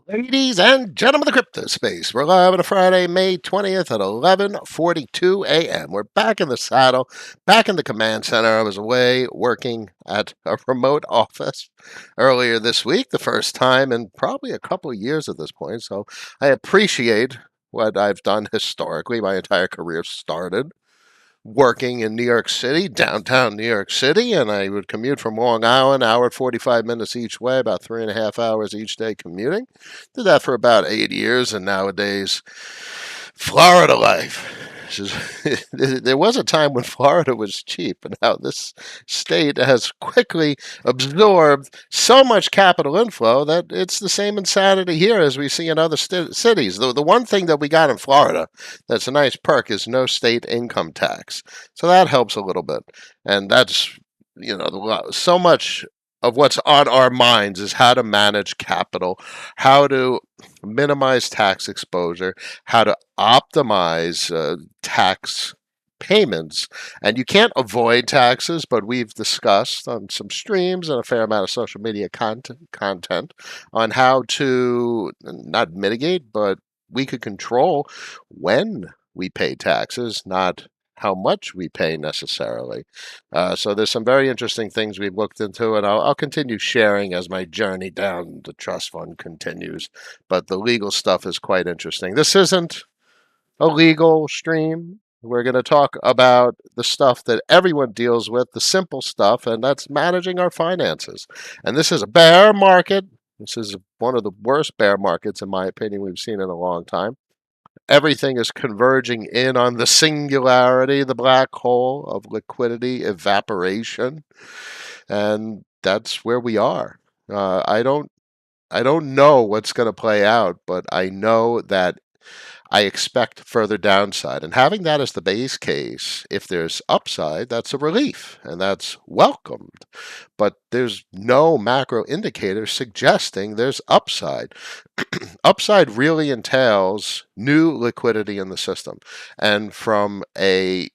Ladies and gentlemen of the crypto space, we're live on a Friday, May 20th at 11:42 a.m. We're back in the saddle, back in the command center. I was away working at a remote office earlier this week, the first time in probably a couple of years at this point. So I appreciate what I've done historically. My entire career started working in New York City, downtown New York City, and I would commute from Long Island, hour and 45 minutes each way, about 3.5 hours each day commuting. Did that for about 8 years, and nowadays, Florida life. There was a time when Florida was cheap, and now this state has quickly absorbed so much capital inflow that it's the same insanity here as we see in other cities. The one thing that we got in Florida that's a nice perk is no state income tax. So that helps a little bit. And that's, so much of what's on our minds is how to manage capital, how to minimize tax exposure, how to optimize tax payments. And you can't avoid taxes, but we've discussed on some streams and a fair amount of social media content on how to not mitigate, but we could control when we pay taxes, not how much we pay necessarily. So there's some very interesting things we've looked into, and I'll continue sharing as my journey down the trust fund continues. But the legal stuff is quite interesting. This isn't a legal stream. We're going to talk about the stuff that everyone deals with, the simple stuff, and that's managing our finances. And this is a bear market. This is one of the worst bear markets, in my opinion, we've seen in a long time. Everything is converging in on the singularity, the black hole of liquidity evaporation, and that's where we are. I don't know what's going to play out, but I know that I expect further downside. And having that as the base case, if there's upside, that's a relief and that's welcomed. But there's no macro indicator suggesting there's upside. Upside really entails new liquidity in the system. And from a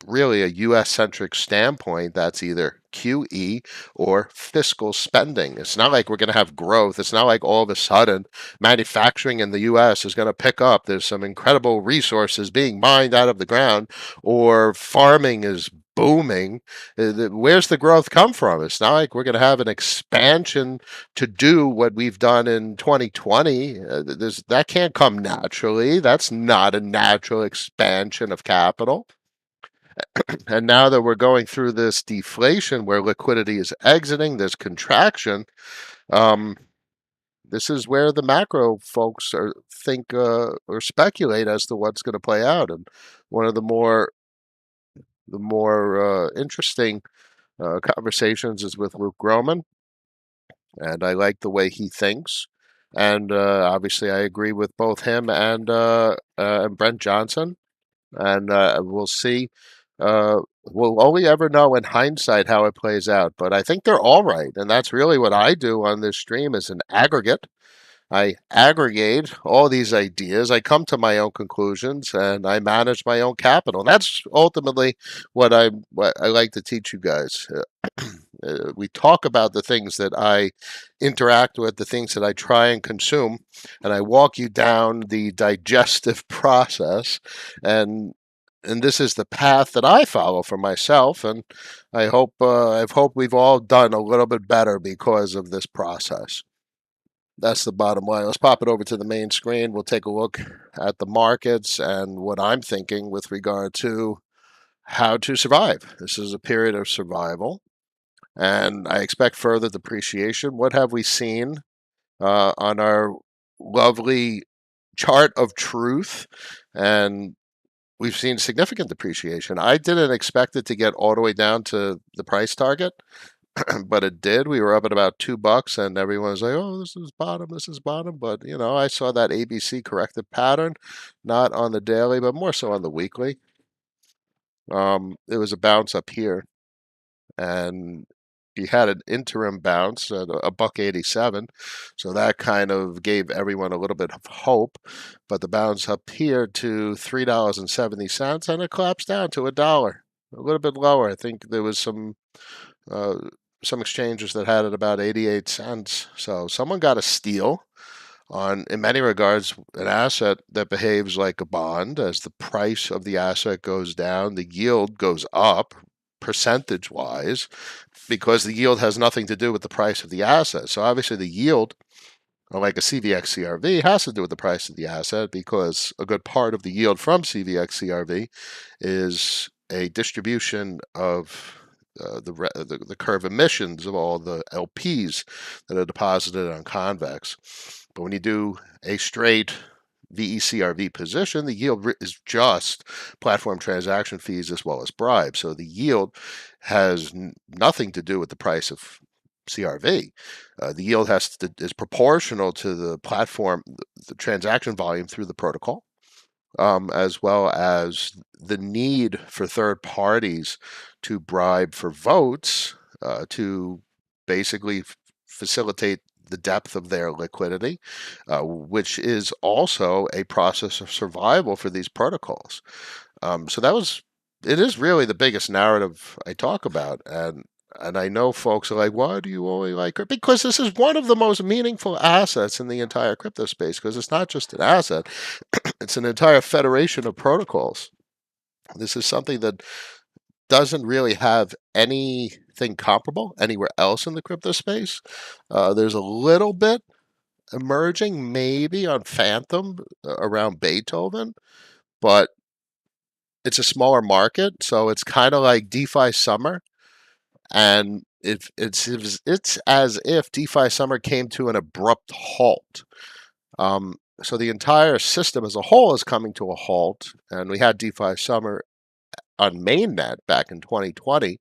really a US centric standpoint, that's either QE or fiscal spending. It's not like we're going to have growth. It's not like all of a sudden manufacturing in the US is going to pick up. There's some incredible resources being mined out of the ground, or farming is booming. Where's the growth come from? It's not like we're going to have an expansion to do what we've done in 2020. That can't come naturally. That's not a natural expansion of capital. And now that we're going through this deflation where liquidity is exiting, there's contraction. Um, this is where the macro folks think or speculate as to what's going to play out. And one of the more interesting conversations is with Luke Groman, and I like the way he thinks. And obviously, I agree with both him and Brent Johnson. And we'll see. We'll only ever know in hindsight how it plays out, but I think they're all right, and that's really what I do on this stream is an aggregate. I aggregate all these ideas. I come to my own conclusions, and I manage my own capital. And that's ultimately what I like to teach you guys. We talk about the things that I interact with, the things that I try and consume, and I walk you down the digestive process. And this is the path that I follow for myself, and I've hoped we've all done a little bit better because of this process. That's the bottom line. Let's pop it over to the main screen. We'll take a look at the markets and what I'm thinking with regard to how to survive. This is a period of survival, and I expect further depreciation. What have we seen on our lovely chart of truth? And we've seen significant depreciation. I didn't expect it to get all the way down to the price target, but it did. We were up at about $2, and everyone was like, "Oh, this is bottom. This is bottom." But I saw that ABC corrective pattern, not on the daily, but more so on the weekly. It was a bounce up here, and he had an interim bounce at a buck 87, so that kind of gave everyone a little bit of hope. But the bounce up here to $3.70, and it collapsed down to $1, a little bit lower. I think there was some uh, some exchanges that had it about 88 cents. So someone got a steal on, in many regards, an asset that behaves like a bond. As the price of the asset goes down, the yield goes up percentage wise because the yield has nothing to do with the price of the asset. So obviously the yield, or like a CVX CRV, has to do with the price of the asset because a good part of the yield from CVX CRV is a distribution of the curve emissions of all the LPs that are deposited on convex. But when you do a straight VECRV position, the yield is just platform transaction fees as well as bribes. So the yield has nothing to do with the price of CRV. The yield is proportional to the platform, the transaction volume through the protocol, as well as the need for third parties to bribe for votes to basically facilitate the depth of their liquidity, which is also a process of survival for these protocols. So it is really the biggest narrative I talk about. And I know folks are like, why do you only like crypto? Because this is one of the most meaningful assets in the entire crypto space, because it's not just an asset, it's an entire federation of protocols. This is something that doesn't really have anything comparable anywhere else in the crypto space. There's a little bit emerging maybe on Phantom around Beethoven, but it's a smaller market, so it's kind of like DeFi summer, and it's as if DeFi summer came to an abrupt halt. So the entire system as a whole is coming to a halt, and we had DeFi summer on mainnet back in 2020,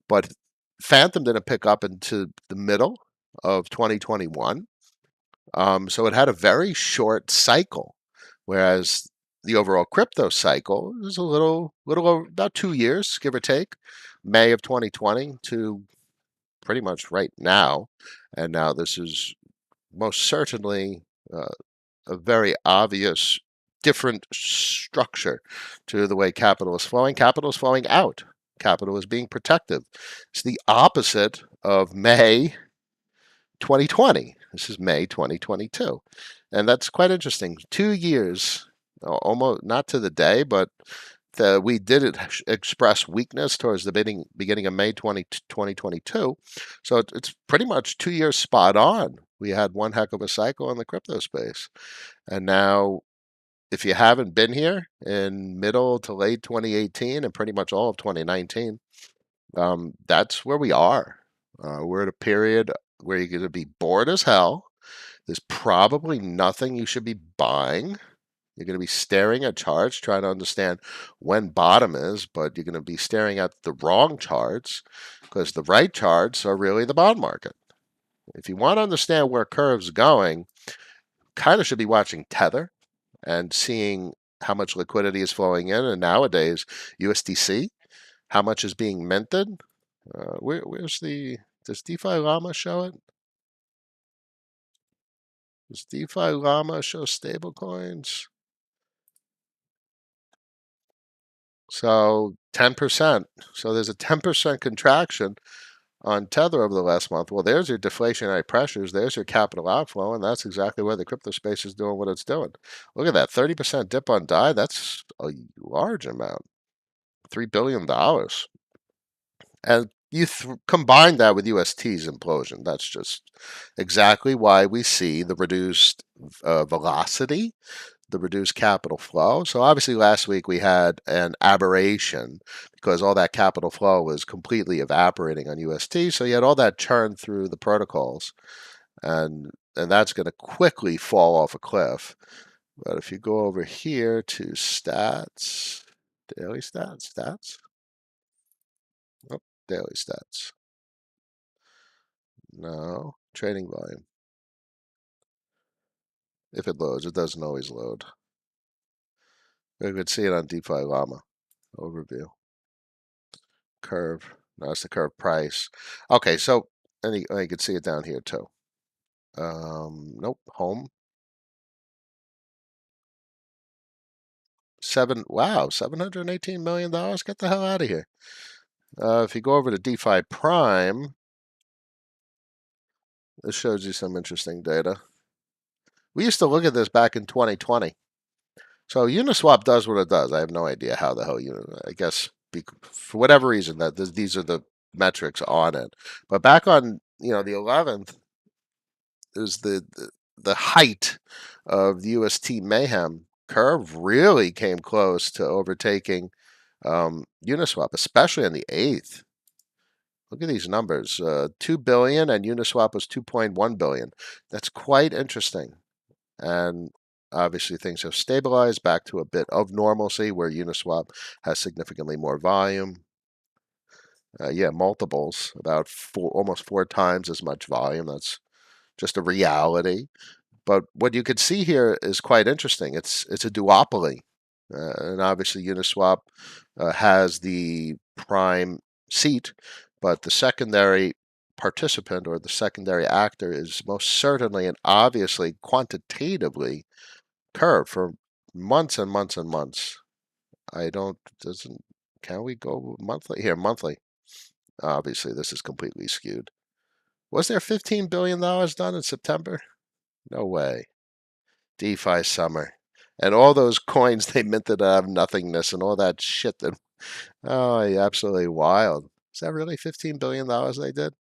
but Phantom didn't pick up into the middle of 2021. So it had a very short cycle, whereas the overall crypto cycle is a little over about 2 years, give or take, May of 2020 to pretty much right now. And now this is most certainly a very obvious different structure to the way capital is flowing. Capital is flowing out. Capital is being protective. It's the opposite of May 2020. This is May 2022. And that's quite interesting. 2 years, almost not to the day, but we did express weakness towards the beginning of May 2022. So it's pretty much 2 years spot on. We had one heck of a cycle in the crypto space. And now, if you haven't been here in middle to late 2018 and pretty much all of 2019, that's where we are. We're at a period where you're going to be bored as hell. There's probably nothing you should be buying. You're going to be staring at charts, trying to understand when bottom is, but you're going to be staring at the wrong charts because the right charts are really the bond market. If you want to understand where curves going, kind of should be watching Tether and seeing how much liquidity is flowing in. And nowadays, USDC, how much is being minted. Does DeFi Llama show it? Does DeFi Llama show stablecoins? So 10%. So there's a 10% contraction on Tether over the last month. Well, there's your deflationary pressures. There's your capital outflow, and that's exactly where the crypto space is doing what it's doing. Look at that 30% dip on DAI. That's a large amount, $3 billion. And you combine that with UST's implosion. That's just exactly why we see the reduced velocity, the reduced capital flow. So obviously last week we had an aberration because all that capital flow was completely evaporating on UST. So you had all that churn through the protocols, and that's going to quickly fall off a cliff. But if you go over here to stats, daily stats, oh, daily stats. No, trading volume. If it loads, it doesn't always load. We could see it on DeFi Llama overview. Curve. No, it's the curve price. Okay, so and you can see it down here too. Nope. Home. Wow, $718 million. Get the hell out of here. If you go over to DeFi Prime, This shows you some interesting data. We used to look at this back in 2020. So Uniswap does what it does. I have no idea how the hell I guess for whatever reason that these are the metrics on it. But back on the 11th is the height of the UST mayhem. Curve really came close to overtaking Uniswap, especially on the 8th. Look at these numbers: 2 billion, and Uniswap was 2.1 billion. That's quite interesting. And obviously, things have stabilized back to a bit of normalcy, where Uniswap has significantly more volume. Yeah, multiples, about almost 4 times as much volume. That's just a reality. But what you could see here is quite interesting. It's a duopoly, and obviously Uniswap has the prime seat, but the secondary participant or the secondary actor is most certainly and obviously quantitatively Curve for months and months and months. I don't doesn't Can we go monthly here? Monthly. Obviously, this is completely skewed. Was there $15 billion done in September? No way. DeFi summer. And all those coins they minted out of nothingness and all that shit that absolutely wild. Is that really $15 billion they did?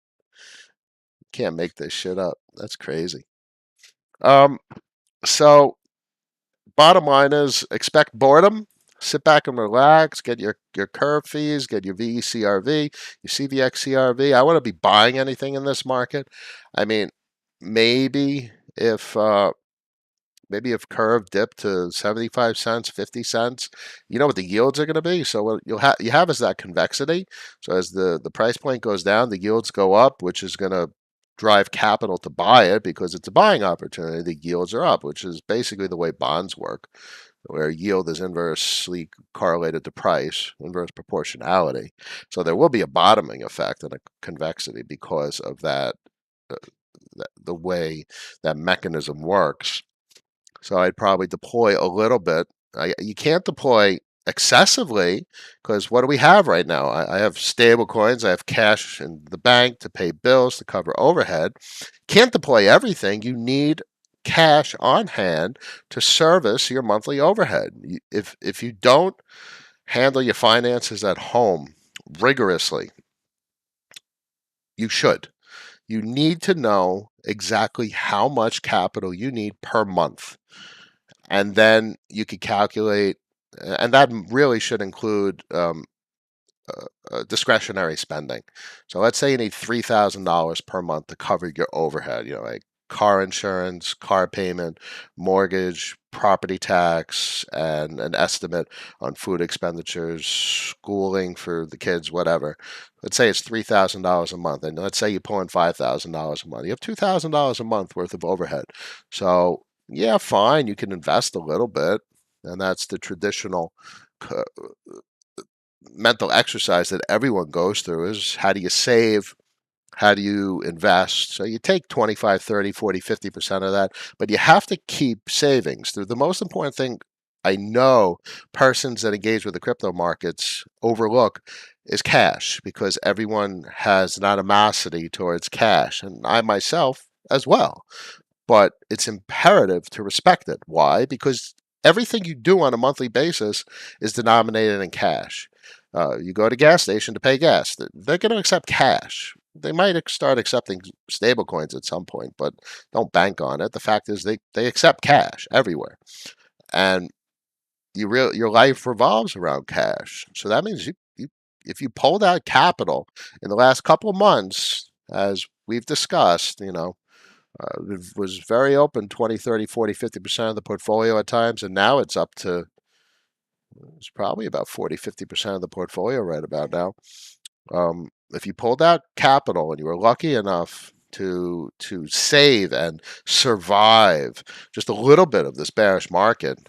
Can't make this shit up. That's crazy. Um so bottom line is expect boredom. Sit back and relax. Get your curve fees. Get your VECRV, your CVXCRV. I want to be buying anything in this market. I mean, maybe if maybe if curve dipped to 75 cents, 50 cents, you know what the yields are going to be. So what you have is that convexity. So as the price point goes down, the yields go up, which is going to drive capital to buy it because it's a buying opportunity. The yields are up, which is basically the way bonds work, where yield is inversely correlated to price, inverse proportionality. So there will be a bottoming effect and a convexity because of uh, the way that mechanism works. So I'd probably deploy a little bit. You can't deploy excessively because what do we have right now? I have stable coins. I have cash in the bank to pay bills, to cover overhead. Can't deploy everything. You need cash on hand to service your monthly overhead. If you don't handle your finances at home rigorously, you should. You need to know exactly how much capital you need per month, and then you could calculate, and that really should include discretionary spending. So let's say you need $3,000 per month to cover your overhead, like car insurance, car payment, mortgage, property tax, and an estimate on food expenditures, schooling for the kids, whatever. Let's say it's $3,000 a month, and let's say you pull in $5,000 a month. You have $2,000 a month worth of overhead. So yeah, fine, you can invest a little bit, and that's the traditional mental exercise that everyone goes through: is how do you save, how do you invest. So you take 25, 30, 40, 50% of that, but you have to keep savings. The most important thing I know persons that engage with the crypto markets overlook is cash, because everyone has an animosity towards cash, and I myself as well. But it's imperative to respect it. Why? Because everything you do on a monthly basis is denominated in cash. You go to gas station to pay gas. They're going to accept cash. They might start accepting stable coins at some point, but don't bank on it. The fact is they accept cash everywhere. And your life revolves around cash. So that means if you pulled out capital in the last couple of months, as we've discussed, it was very open, 20, 30, 40, 50% of the portfolio at times, and now it's probably about 40, 50% of the portfolio right about now. If you pulled out capital and you were lucky enough to save and survive just a little bit of this bearish market,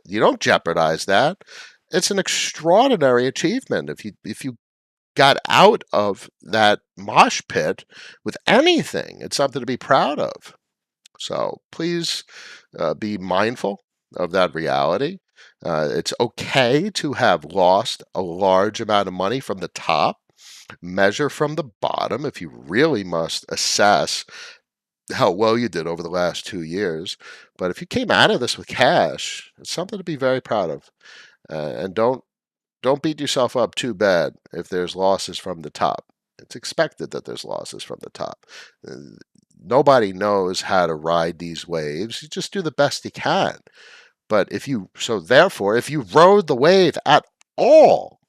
you don't jeopardize that. It's an extraordinary achievement if you got out of that mosh pit with anything. It's something to be proud of. So please be mindful of that reality. It's okay to have lost a large amount of money from the top. Measure from the bottom if you really must assess how well you did over the last 2 years. But if you came out of this with cash, it's something to be very proud of. And don't beat yourself up too bad if there's losses from the top. It's expected that there's losses from the top. Uh, Nobody knows how to ride these waves. You just do the best you can. But therefore, if you rode the wave at all,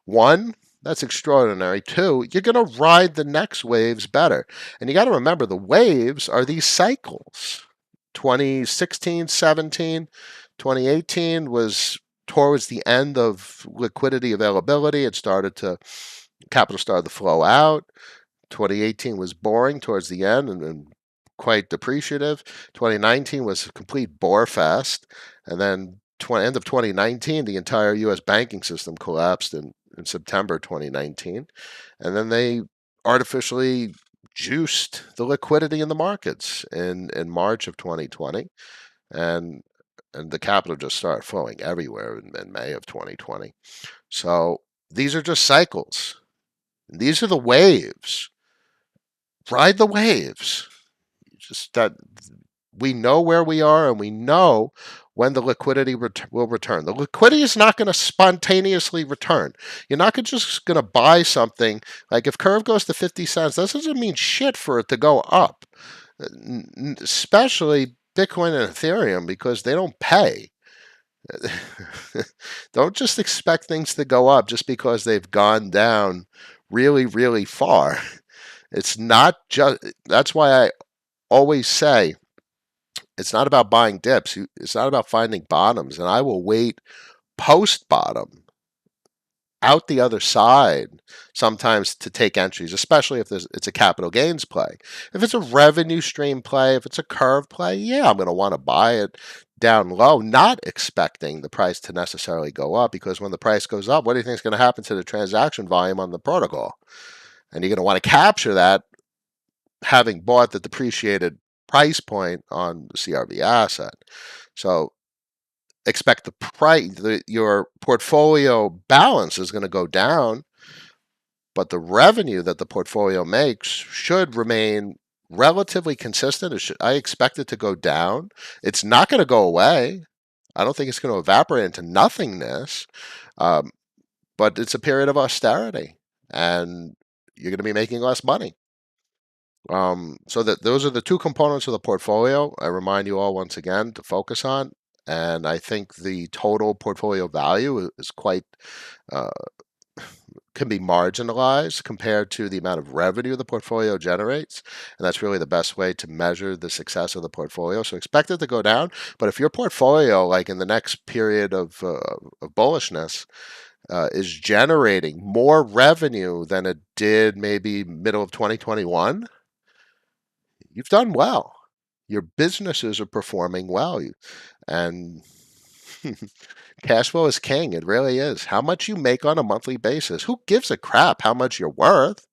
one, that's extraordinary. Two, you're going to ride the next waves better. And you got to remember the waves are these cycles. 2016, 17, 2018 was towards the end of liquidity availability. Capital started to flow out. 2018 was boring towards the end and quite depreciative. 2019 was a complete bore fest. And then end of 2019, the entire U.S. banking system collapsed in September 2019. And then they artificially juiced the liquidity in the markets in March of 2020. And the capital just started flowing everywhere in May of 2020. So these are just cycles. These are the waves. Ride the waves. Just that we know where we are and we know when the liquidity will return. The liquidity is not going to spontaneously return. You're not just going to buy something. Like if curve goes to 50 cents, that doesn't mean shit for it to go up, especially Bitcoin and Ethereum, because they don't pay. Don't just expect things to go up just because they've gone down really, really far. It's not just, that's why I always say it's not about buying dips. It's not about finding bottoms. And I will wait post bottom out the other side sometimes to take entries, especially if it's a capital gains play. If it's a revenue stream play, if it's a curve play, yeah, I'm going to want to buy it down low, not expecting the price to necessarily go up, because when the price goes up, what do you think is going to happen to the transaction volume on the protocol? And you're going to want to capture that having bought the depreciated price point on the CRV asset. So expect the price, your portfolio balance is going to go down, but the revenue that the portfolio makes should remain relatively consistent. I expect it to go down. It's not going to go away. I don't think it's going to evaporate into nothingness, um, but it's a period of austerity, and you're going to be making less money. So that those are the two components of the portfolio. I remind you all once again to focus on, and I think the total portfolio value is quite uh, can be marginalized compared to the amount of revenue the portfolio generates, and that's really the best way to measure the success of the portfolio. So expect it to go down, but if your portfolio, like in the next period of bullishness, is generating more revenue than it did maybe middle of 2021, you've done well. Your businesses are performing well, and cash flow is king. It really is. How much you make on a monthly basis? Who gives a crap how much you're worth?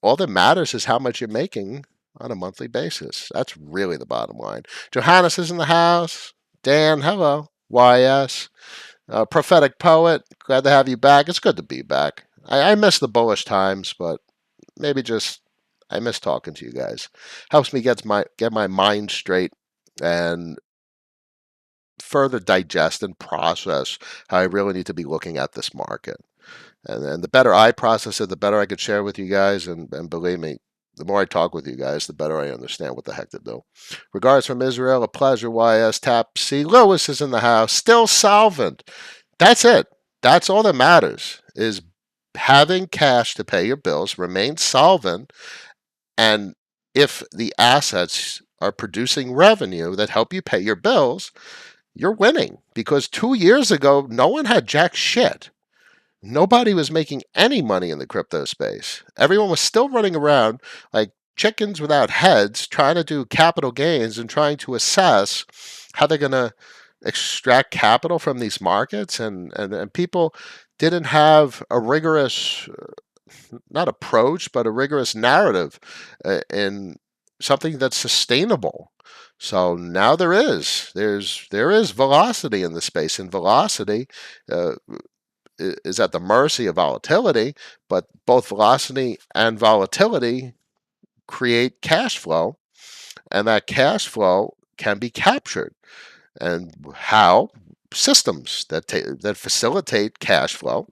All that matters is how much you're making on a monthly basis. That's really the bottom line. Johannes is in the house. Dan, hello. YS. Prophetic Poet, glad to have you back. It's good to be back. I miss the bullish times, but maybe just I miss talking to you guys. Helps me get my mind straight and further digest and process how I really need to be looking at this market. And the better I process it, the better I could share with you guys. And believe me, the more I talk with you guys, the better I understand what the heck to do. Regards from Israel, a pleasure. YS Tap C. Lewis is in the house, still solvent. That's it. That's all that matters is having cash to pay your bills, remain solvent, and if the assets are producing revenue that help you pay your bills, you're winning. Because 2 years ago, no one had jack shit. Nobody was making any money in the crypto space. Everyone was still running around like chickens without heads, trying to do capital gains and trying to assess how they're going to extract capital from these markets. And people didn't have a rigorous, not approach, but a rigorous narrative in something that's sustainable. So now there is velocity in the space, and velocity is at the mercy of volatility. But both velocity and volatility create cash flow, and that cash flow can be captured. And how? Systems that facilitate cash flow,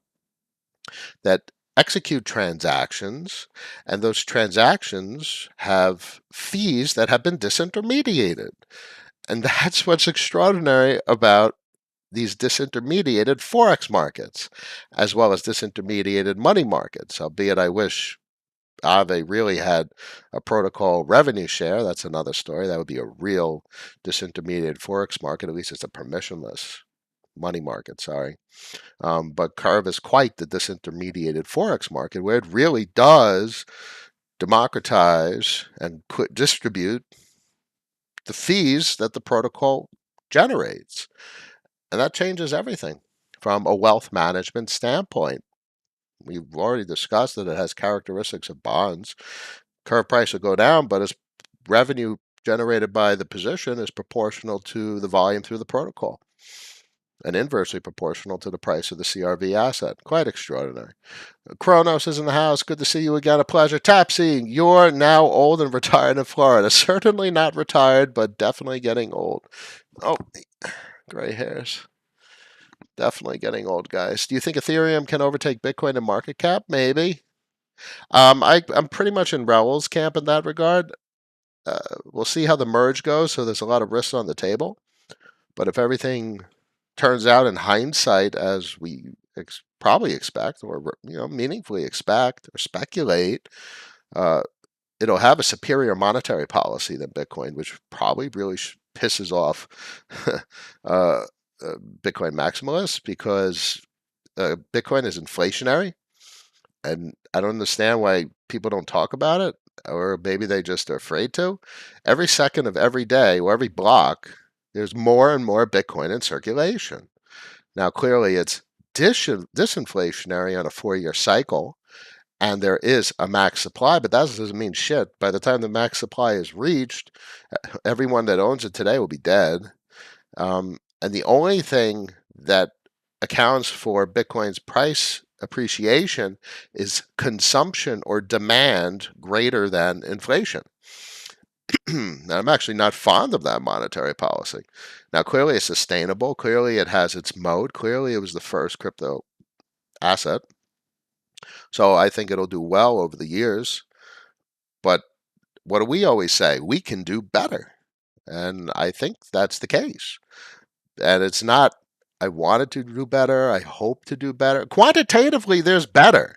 that execute transactions, and those transactions have fees that have been disintermediated. And that's what's extraordinary about these disintermediated forex markets, as well as disintermediated money markets. Albeit, I wish Aave really had a protocol revenue share. That's another story. That would be a real disintermediated forex market. At least it's a permissionless money market. Sorry. But Curve is quite the disintermediated forex market, where it really does democratize and distribute the fees that the protocol generates. And that changes everything from a wealth management standpoint. We've already discussed that it has characteristics of bonds. Curve price will go down, but as revenue generated by the position is proportional to the volume through the protocol and inversely proportional to the price of the CRV asset. Quite extraordinary. Kronos is in the house. Good to see you again. A pleasure. Tapsy, you're now old and retired in Florida. Certainly not retired, but definitely getting old. Oh, gray hairs. Definitely getting old, guys. Do you think Ethereum can overtake Bitcoin in market cap? Maybe. I'm pretty much in Raul's camp in that regard. We'll see how the merge goes. So there's a lot of risks on the table. But if everything turns out in hindsight as we probably expect, or meaningfully expect or speculate, it'll have a superior monetary policy than Bitcoin, which probably really pisses off Bitcoin maximalists, because Bitcoin is inflationary, and I don't understand why people don't talk about it, or maybe they just are afraid to. Every second of every day or every block, there's more and more Bitcoin in circulation. Now, clearly, it's disinflationary on a 4-year cycle, and there is a max supply, but that doesn't mean shit. By the time the max supply is reached, everyone that owns it today will be dead. And the only thing that accounts for Bitcoin's price appreciation is consumption or demand greater than inflation. And I'm actually not fond of that monetary policy. Now, clearly it's sustainable. Clearly it has its mode. Clearly it was the first crypto asset. So I think it'll do well over the years. But what do we always say? We can do better. And I think that's the case. And it's not, I wanted to do better, I hope to do better. Quantitatively, there's better.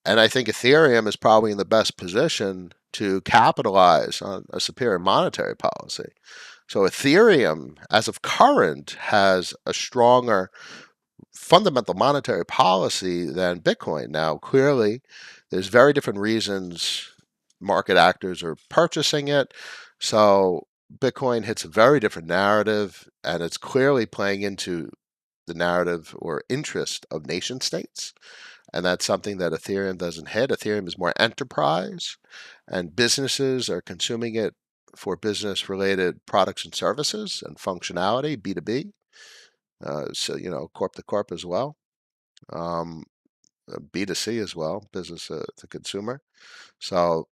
And I think Ethereum is probably in the best position to capitalize on a superior monetary policy. So Ethereum, as of current, has a stronger fundamental monetary policy than Bitcoin. Now, clearly, there's very different reasons market actors are purchasing it. So Bitcoin hits a very different narrative, and it's clearly playing into the narrative or interest of nation states. And that's something that Ethereum doesn't hit. Ethereum is more enterprise, and businesses are consuming it for business related products and services and functionality, B2B. So, corp to corp as well, um, B2C as well, business to consumer. So,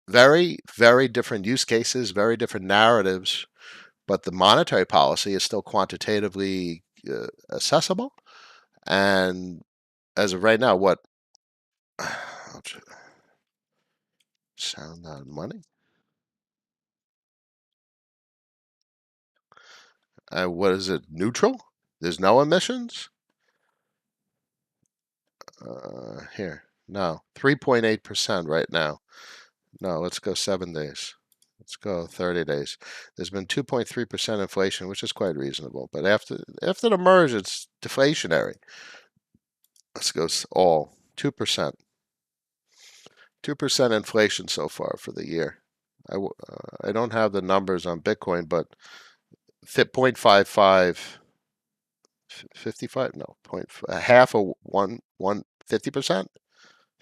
very, very different use cases, very different narratives, but the monetary policy is still quantitatively accessible. And as of right now, what sound on money? What is it? Neutral? There's no emissions? Here, no, 3.8% right now. No, let's go 7 days. Let's go 30 days. There's been 2.3% inflation, which is quite reasonable. But after the merge, it's deflationary. Let's go all 2%. 2% inflation so far for the year. I don't have the numbers on Bitcoin, but 0.55, 55, no, half of 50%,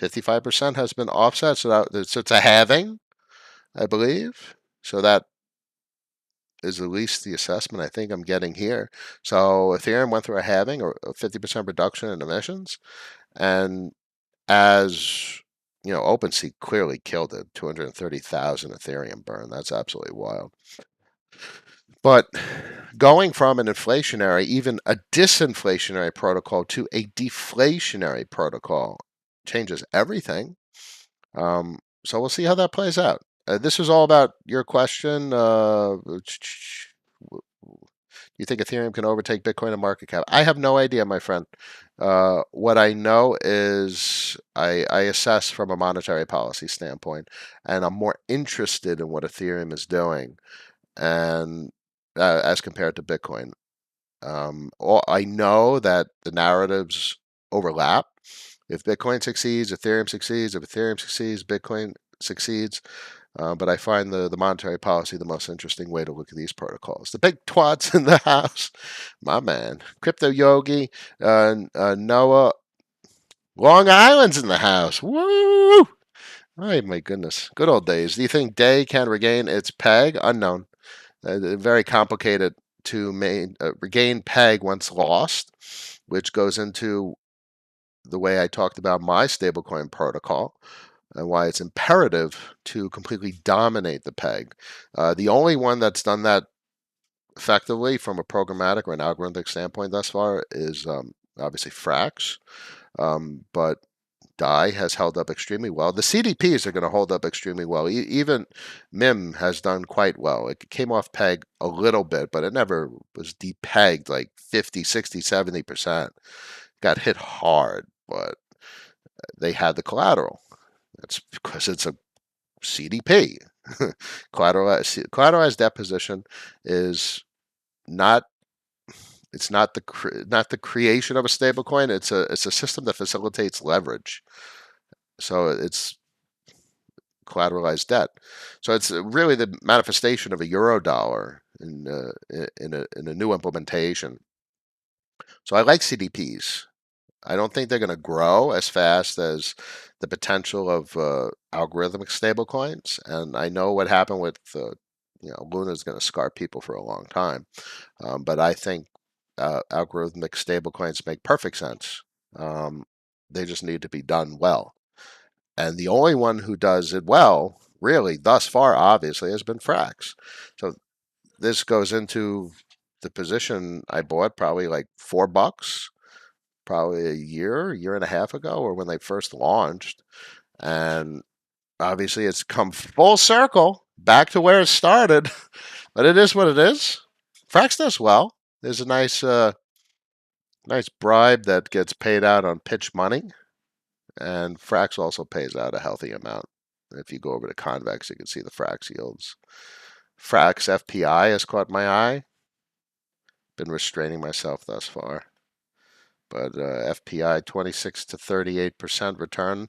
55% has been offset. So it's a halving, I believe. So that is at least the assessment I think I'm getting here. So Ethereum went through a halving or a 50% reduction in emissions. And as OpenSea clearly killed it. 230,000 Ethereum burn. That's absolutely wild. But going from an inflationary, even a disinflationary protocol to a deflationary protocol changes everything. So we'll see how that plays out. This was all about your question. Do you think Ethereum can overtake Bitcoin in market cap? I have no idea, my friend. What I know is I assess from a monetary policy standpoint, and I'm more interested in what Ethereum is doing, and as compared to Bitcoin. I know that the narratives overlap. If Bitcoin succeeds, Ethereum succeeds. If Ethereum succeeds, Bitcoin succeeds. But I find the monetary policy the most interesting way to look at these protocols. The big twats in the house, my man, Crypto Yogi, Noah, Long Island's in the house. Woo! Oh my goodness, good old days. Do you think Day can regain its peg? Unknown. Very complicated to regain peg once lost, which goes into the way I talked about my stablecoin protocol and why it's imperative to completely dominate the peg. The only one that's done that effectively from a programmatic or an algorithmic standpoint thus far is obviously Frax, but DAI has held up extremely well. The CDPs are going to hold up extremely well. Even MIM has done quite well. It came off peg a little bit, but it never was depegged like 50, 60, 70%. Got hit hard, but they had the collateral. That's because it's a CDP. Collateralized debt position is not not the creation of a stablecoin. It's a system that facilitates leverage. So it's collateralized debt. So it's really the manifestation of a euro dollar in a new implementation. So I like CDPs. I don't think they're going to grow as fast as the potential of algorithmic stablecoins. And I know what happened with Luna is going to scar people for a long time. But I think algorithmic stablecoins make perfect sense. They just need to be done well. And the only one who does it well, really, thus far, obviously, has been Frax. So this goes into the position I bought probably like $4, probably a year and a half ago, or when they first launched. And obviously, it's come full circle back to where it started. But it is what it is. Frax does well. There's a nice bribe that gets paid out on pitch money. And Frax also pays out a healthy amount. If you go over to Convex, you can see the Frax yields. Frax FPI has caught my eye. Been restraining myself thus far. But FPI 26 to 38% return.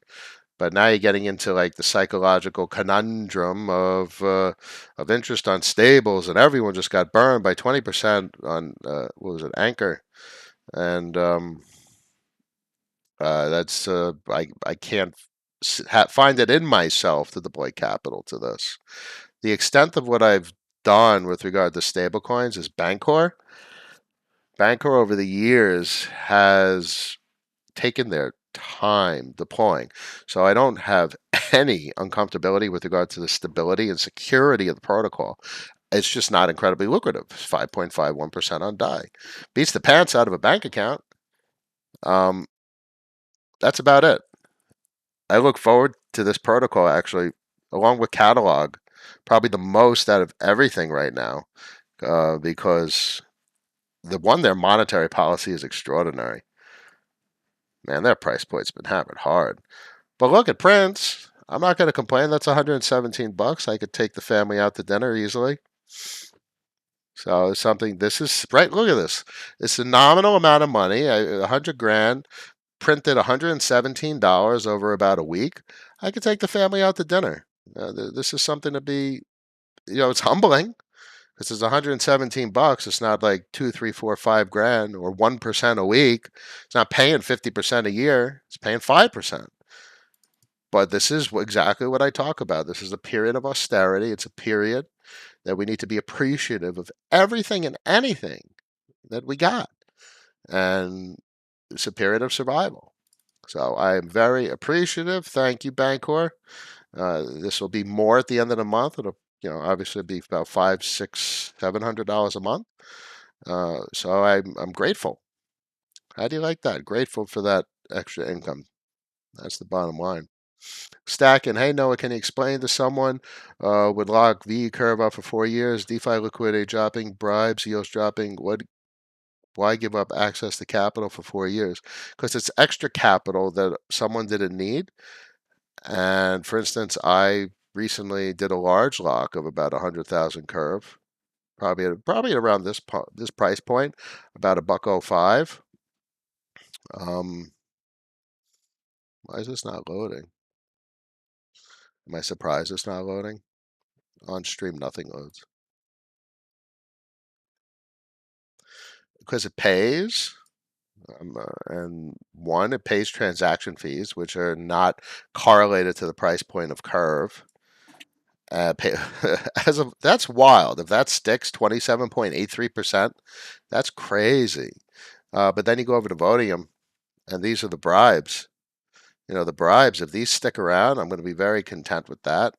But now you're getting into like the psychological conundrum of interest on stables, and everyone just got burned by 20% on what was it, Anchor, and that's I can't find it in myself to deploy capital to this. The extent of what I've done with regard to stablecoins is Bancor. Bancor over the years has taken their time deploying. So I don't have any uncomfortability with regard to the stability and security of the protocol. It's just not incredibly lucrative. 5.51% on DAI. Beats the pants out of a bank account. That's about it. I look forward to this protocol actually, along with Catalog, probably the most out of everything right now, because their monetary policy is extraordinary. Man, their price point's been hammered hard. But look at Prince. I'm not going to complain. That's $117. I could take the family out to dinner easily. So it's something. This is right. Look at this. It's a nominal amount of money. 100 grand printed $117 over about a week. I could take the family out to dinner. This is something to be. It's humbling because it's $117. It's not like 2, 3, 4, 5 grand or 1% a week. It's not paying 50% a year. It's paying 5%. But this is exactly what I talk about. This is a period of austerity. It's a period that we need to be appreciative of everything and anything that we got. And it's a period of survival. So I am very appreciative. Thank you, Bancor. This will be more at the end of the month. It'll, obviously be about $500, $600, $700 a month. So I'm grateful. How do you like that? Grateful for that extra income. That's the bottom line. Stacking. Hey Noah, can you explain to someone would lock V curve up for 4 years, DeFi liquidity dropping, bribes, yields dropping? Why give up access to capital for 4 years? Because it's extra capital that someone didn't need. And for instance, I recently did a large lock of about 100,000 curve, probably around this price point, about a $1.05. Why is this not loading? Am I surprised it's not loading? On stream, nothing loads. Because it pays. And one, it pays transaction fees, which are not correlated to the price point of curve. Pay, that's wild. If that sticks, 27.83%, that's crazy. But then you go over to Vodium, and these are the bribes. The bribes, if these stick around, I'm going to be very content with that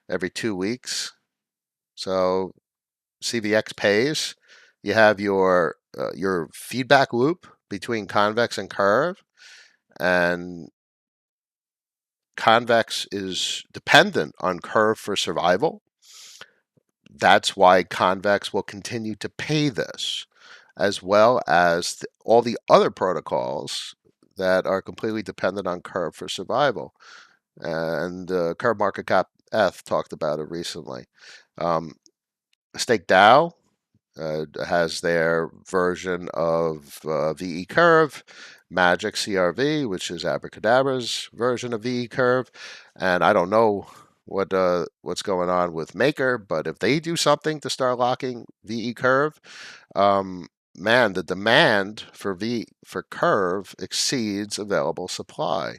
every 2 weeks. So CVX pays. You have your feedback loop between convex and curve, and convex is dependent on curve for survival. That's why convex will continue to pay this, as well as all the other protocols that are completely dependent on curve for survival. And Curve Market Cap Eth talked about it recently. Stake DAO has their version of VE Curve, Magic CRV, which is Abracadabra's version of VE Curve, and I don't know what's going on with Maker, but if they do something to start locking VE Curve, man, the demand for Curve exceeds available supply.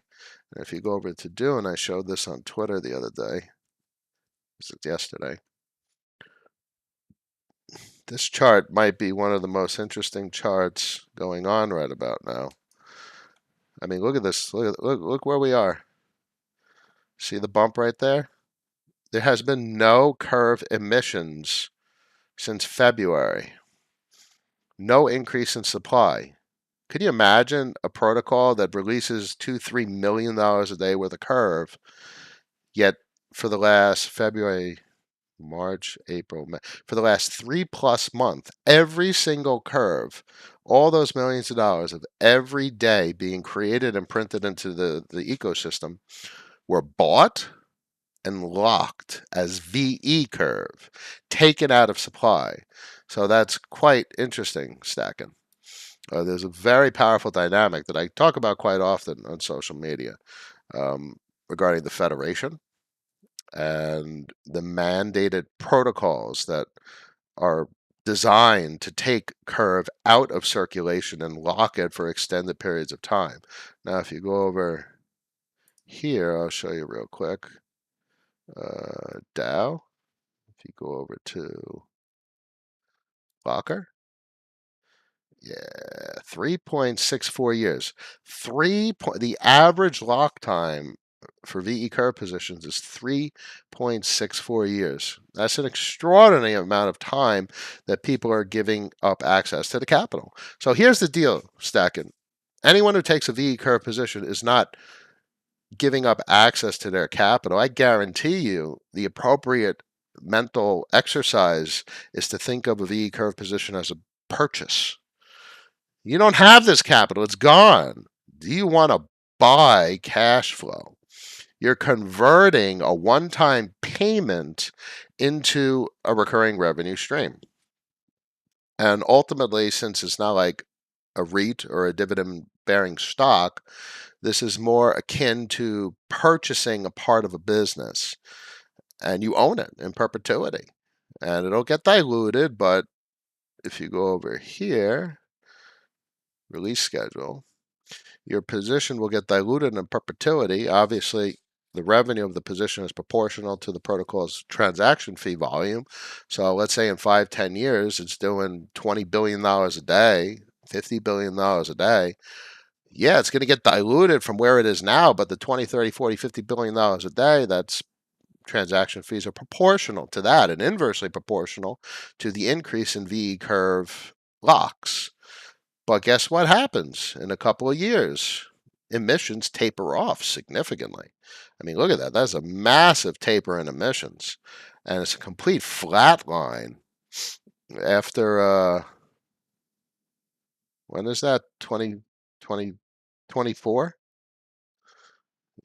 And if you go over to Dune, I showed this on Twitter the other day. This is yesterday. This chart might be one of the most interesting charts going on right about now. I mean, look at this. Look where we are. See the bump right there? There has been no curve emissions since February. No increase in supply. Could you imagine a protocol that releases $2-3 million a day worth of curve, yet for the last February, March, April, May, for the last 3+ months, every single curve, all those millions of dollars of every day being created and printed into the ecosystem were bought and locked as VE curve, taken out of supply. So that's quite interesting, stacking. There's a very powerful dynamic that I talk about quite often on social media regarding the Federation and the mandated protocols that are designed to take curve out of circulation and lock it for extended periods of time. Now, if you go over here, I'll show you real quick. DAO. If you go over to locker, yeah, 3.64 years. The average lock time for VE curve positions is 3.64 years. That's an extraordinary amount of time that people are giving up access to the capital. So here's the deal, stacking. Anyone who takes a VE curve position is not giving up access to their capital. I guarantee you the appropriate mental exercise is to think of a VE curve position as a purchase. You don't have this capital, it's gone. Do you want to buy cash flow? You're converting a one-time payment into a recurring revenue stream. And ultimately, since it's not like a REIT or a dividend bearing stock, this is more akin to purchasing a part of a business, and you own it in perpetuity. And it'll get diluted, but if you go over here, release schedule, your position will get diluted in perpetuity. Obviously, the revenue of the position is proportional to the protocol's transaction fee volume. So let's say in 5-10 years, it's doing $20 billion a day, $50 billion a day. Yeah, it's going to get diluted from where it is now, but the 20, 30, 40, $50 billion a day, that's transaction fees are proportional to that and inversely proportional to the increase in VE curve locks. But guess what happens in a couple of years? Emissions taper off significantly. I mean, look at that. That's a massive taper in emissions. And it's a complete flat line after, when is that? 2024?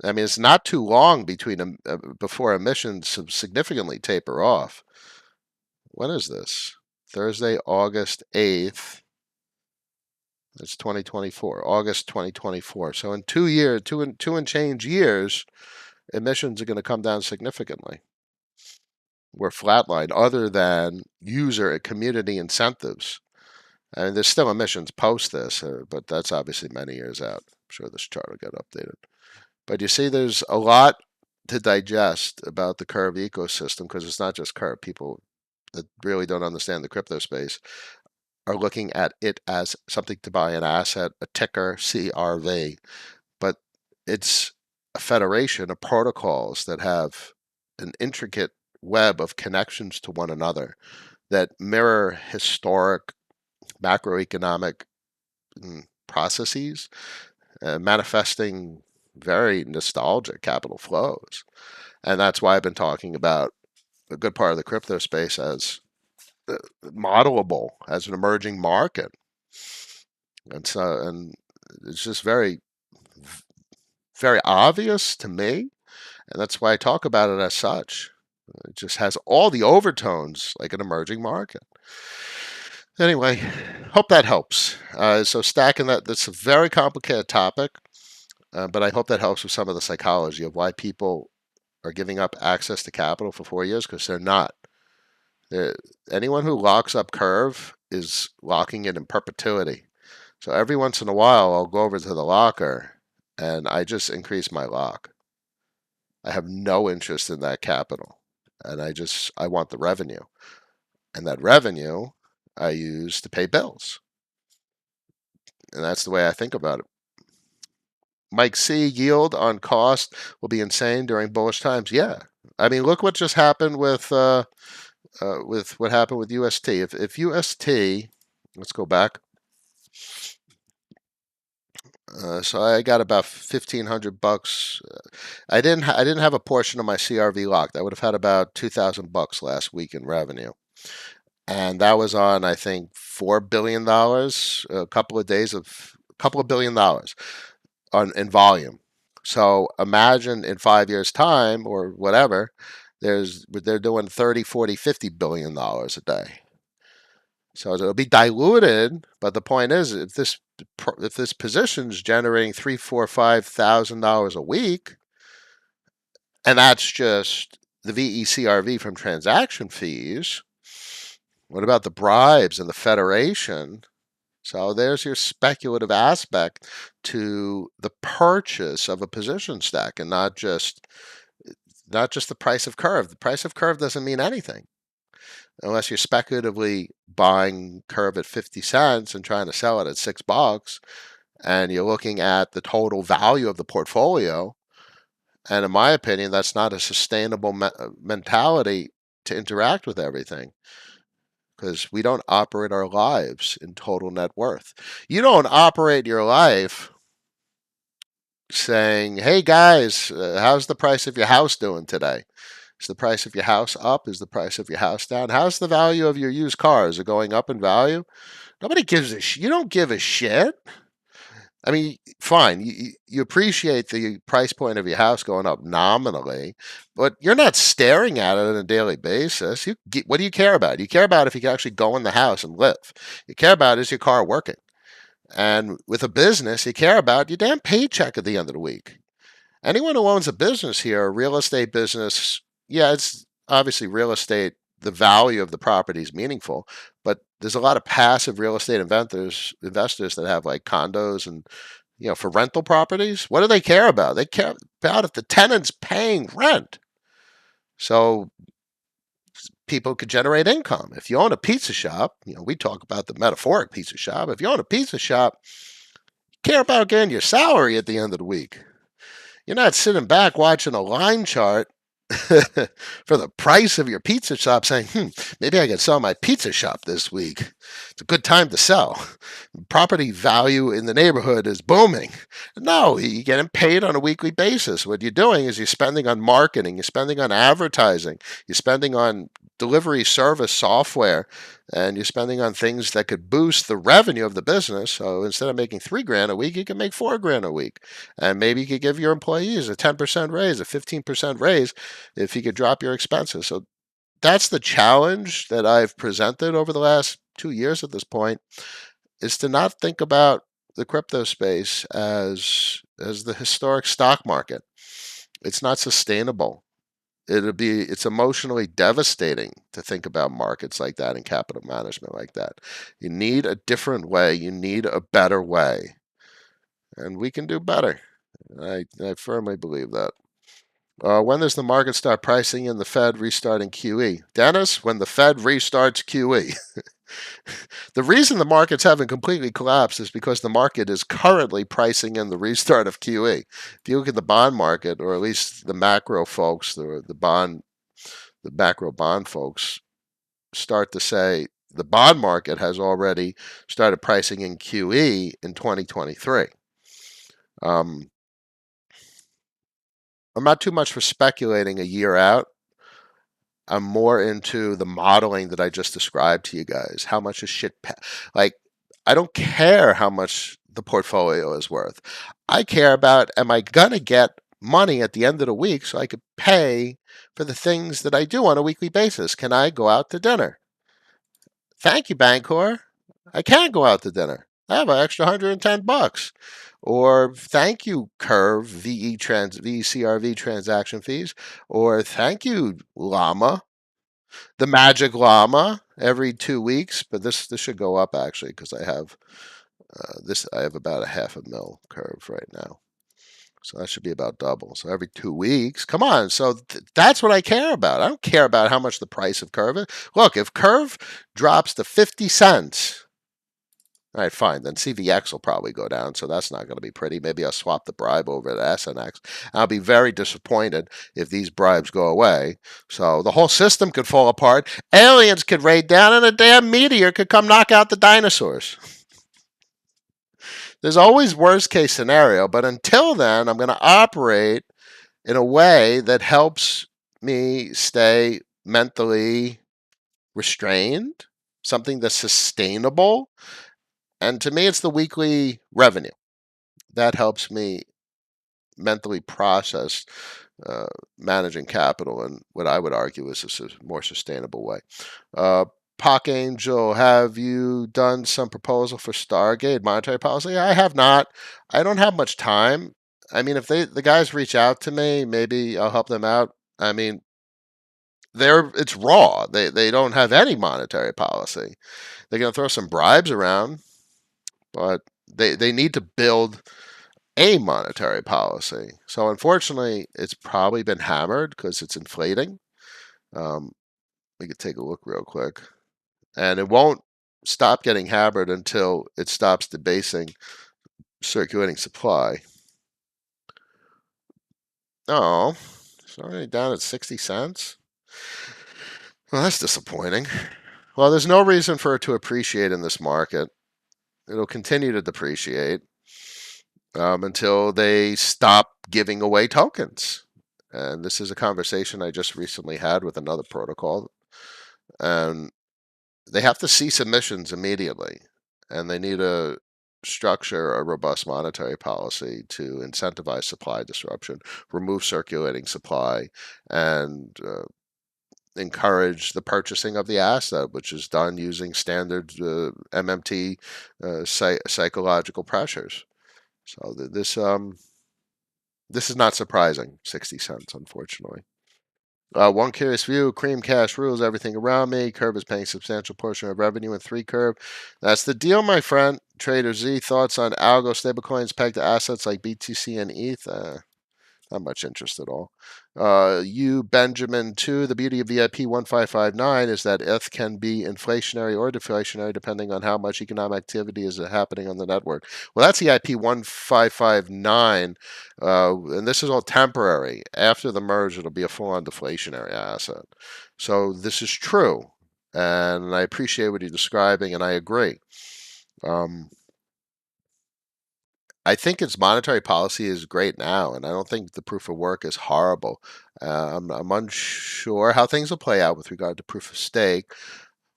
I mean, it's not too long between before emissions significantly taper off. When is this? Thursday, August 8th. It's 2024, August 2024. So in 2 years, two and change years, emissions are going to come down significantly. We're flatlined other than user community incentives. I mean, there's still emissions post this, but that's obviously many years out. I'm sure this chart will get updated. But you see, there's a lot to digest about the Curve ecosystem because it's not just Curve. People that really don't understand the crypto space are looking at it as something to buy an asset, a ticker, CRV. But it's a federation of protocols that have an intricate web of connections to one another that mirror historic macroeconomic processes, manifesting very nostalgic capital flows. And that's why I've been talking about a good part of the crypto space as modelable, as an emerging market. And it's just very, very obvious to me. And that's why I talk about it as such. It just has all the overtones like an emerging market. Anyway, hope that helps. So stacking that's a very complicated topic, but I hope that helps with some of the psychology of why people are giving up access to capital for 4 years, because they're not. Anyone who locks up Curve is locking it in perpetuity. So every once in a while, I'll go over to the locker and I just increase my lock. I have no interest in that capital, and I want the revenue, and that revenue I use to pay bills, and that's the way I think about it. Mike C, yield on cost will be insane during bullish times. Yeah, I mean, look what just happened with what happened with UST. If UST, let's go back. So I got about $1,500. I didn't have a portion of my CRV locked. I would have had about $2,000 last week in revenue, and that was on, I think, $4 billion. A couple of days of a couple of $1 billion on in volume. So imagine in 5 years' time or whatever, they're doing 30, 40, $50 billion a day. So it'll be diluted, but the point is, if this position's generating $3, 4, $5,000 a week, and that's just the VECRV from transaction fees. What about the bribes and the federation? So there's your speculative aspect to the purchase of a position stack, and not just the price of Curve. The price of Curve doesn't mean anything unless you're speculatively buying Curve at 50 cents and trying to sell it at $6, and you're looking at the total value of the portfolio. And in my opinion, that's not a sustainable mentality to interact with everything, because we don't operate our lives in total net worth. You don't operate your life saying, hey guys, how's the price of your house doing today? Is the price of your house up? Is the price of your house down? How's the value of your used car? Is it going up in value? Nobody gives a shit. You don't give a shit. I mean, fine, you appreciate the price point of your house going up nominally, but you're not staring at it on a daily basis. What do you care about? You care about if you can actually go in the house and live. You care about, is your car working? And with a business, you care about your damn paycheck at the end of the week. Anyone who owns a business here, a real estate business, yeah, it's obviously real estate. The value of the property is meaningful, but there's a lot of passive real estate investors that have like condos and, for rental properties. What do they care about? They care about if the tenant's paying rent. So people could generate income. If you own a pizza shop, we talk about the metaphoric pizza shop. If you own a pizza shop, care about getting your salary at the end of the week. You're not sitting back watching a line chart for the price of your pizza shop saying, maybe I can sell my pizza shop this week. It's a good time to sell. Property value in the neighborhood is booming. No, you're getting paid on a weekly basis. What you're doing is you're spending on marketing, you're spending on advertising, you're spending on delivery service software, and you're spending on things that could boost the revenue of the business. So instead of making $3 grand a week, you can make $4 grand a week. And maybe you could give your employees a 10% raise, a 15% raise if you could drop your expenses. So that's the challenge that I've presented over the last 2 years at this point, is to not think about the crypto space as the historic stock market. It's not sustainable. It's emotionally devastating to think about markets like that and capital management like that. You need a different way. You need a better way. And we can do better. I firmly believe that. When does the market start pricing in the Fed restarting QE? Dennis, when the Fed restarts QE. The reason the markets haven't completely collapsed is because the market is currently pricing in the restart of QE. If you look at the bond market, or at least the macro folks, the macro bond folks start to say the bond market has already started pricing in QE in 2023. I'm not too much for speculating a year out. I'm more into the modeling that I just described to you guys. How much is shit? Like, I don't care how much the portfolio is worth. I care about, am I gonna get money at the end of the week so I could pay for the things that I do on a weekly basis? Can I go out to dinner? Thank you, Bancor. I can go out to dinner. I have an extra $110. Or thank you, Curve VCRV transaction fees. Or thank you, Llama, the Magic Llama, every 2 weeks. But this should go up actually, because I have I have about a half a mil Curve right now. So that should be about double. So every 2 weeks, come on. So that's what I care about. I don't care about how much the price of Curve is. Look, if Curve drops to 50 cents, all right, fine. Then CVX will probably go down, so that's not going to be pretty. Maybe I'll swap the bribe over to SNX. I'll be very disappointed if these bribes go away. So the whole system could fall apart. Aliens could raid down, and a damn meteor could come knock out the dinosaurs. There's always worst case scenario, but until then, I'm going to operate in a way that helps me stay mentally restrained, something that's sustainable. And to me, it's the weekly revenue that helps me mentally process managing capital in what I would argue is a more sustainable way. Pock Angel, have you done some proposal for Stargate monetary policy? I have not. I don't have much time. I mean, if the guys reach out to me, maybe I'll help them out. I mean, it's raw. They don't have any monetary policy. They're going to throw some bribes around, but they need to build a monetary policy. So unfortunately, it's probably been hammered because it's inflating. We could take a look real quick. And it won't stop getting hammered until it stops debasing circulating supply. Oh, it's already down at 60 cents. Well, that's disappointing. Well, there's no reason for it to appreciate in this market. It'll continue to depreciate until they stop giving away tokens. And this is a conversation I just recently had with another protocol. And they have to cease emissions immediately. And they need to structure a robust monetary policy to incentivize supply disruption, remove circulating supply, and encourage the purchasing of the asset, which is done using standard MMT psychological pressures. So this is not surprising. 60 cents, unfortunately. One curious view, cream cash rules everything around me. Curve is paying substantial portion of revenue in 3 Curve. That's the deal, my friend. Trader Z, thoughts on algo stablecoins pegged to assets like BTC and ETH? Not much interest at all. You, Benjamin, 2. The beauty of VIP 1559 is that ETH can be inflationary or deflationary depending on how much economic activity is happening on the network. Well, that's EIP 1559, and this is all temporary. After the merge, it'll be a full on deflationary asset. So this is true, and I appreciate what you're describing, and I agree. I think its monetary policy is great now, and I don't think the proof of work is horrible. I'm unsure how things will play out with regard to proof of stake.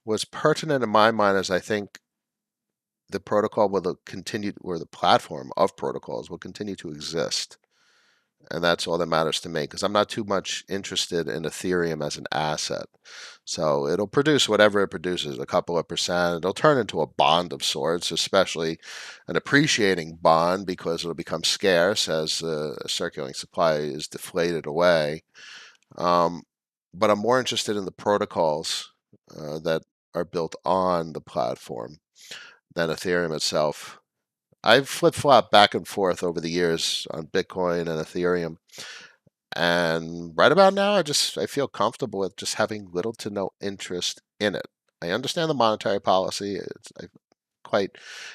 What's pertinent in my mind is I think the protocol will continue, or the platform of protocols will continue to exist. And that's all that matters to me because I'm not too much interested in Ethereum as an asset. So it'll produce whatever it produces, a couple of percent. It'll turn into a bond of sorts, especially an appreciating bond because it'll become scarce as circulating supply is deflated away. Um, but I'm more interested in the protocols that are built on the platform than Ethereum itself. I've flip-flopped back and forth over the years on Bitcoin and Ethereum. And right about now, I feel comfortable with just having little to no interest in it. I understand the monetary policy. I'm quite